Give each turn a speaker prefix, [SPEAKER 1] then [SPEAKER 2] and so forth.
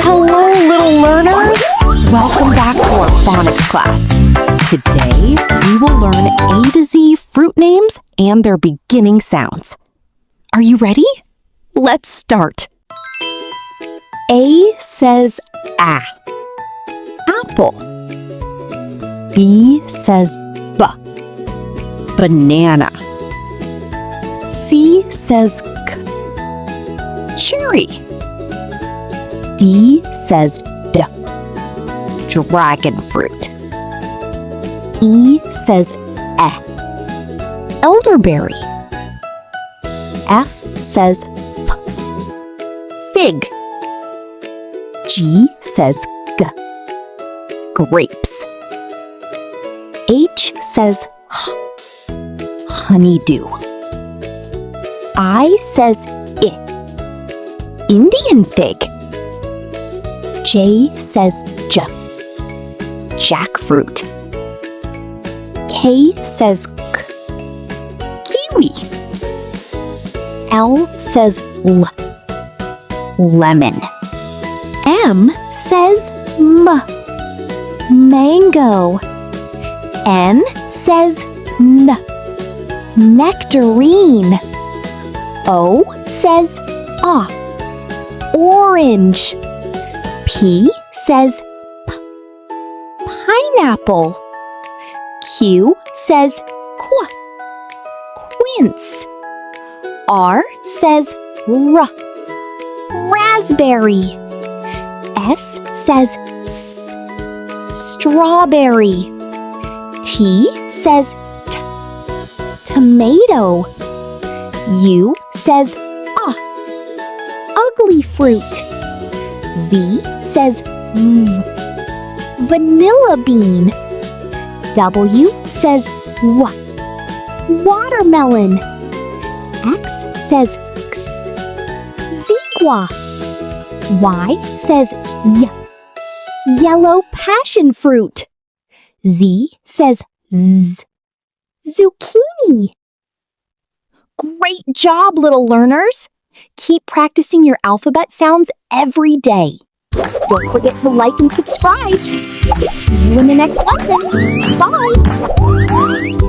[SPEAKER 1] Hello, little learners! Welcome back to our phonics class. Today, we will learn A to Z fruit names and their beginning sounds. Are you ready? Let's start. A says A. Apple. B says B. Banana. C says K. Cherry. D says D. Dragon fruit. E says E. Elderberry. F says F. Fig. G says G. Grapes. H says H. Honeydew. I says I. Indian fig. J says J. Jackfruit. K says K. Kiwi. L says L. Lemon. M says M. Mango. N says N. Nectarine. O says A. Orange. P says P. Pineapple. Q says Qu. Quince. R says R. Raspberry. S says S. Strawberry. T says T. Tomato. U says Ah. Ugly fruit. V says V. Vanilla bean. W says W. Watermelon. X says X. Zequa. Y says Y. Yellow passion fruit. Z says Z. Zucchini. Great job, little learners! Keep practicing your alphabet sounds every day. Don't forget to like and subscribe. See you in the next lesson. Bye!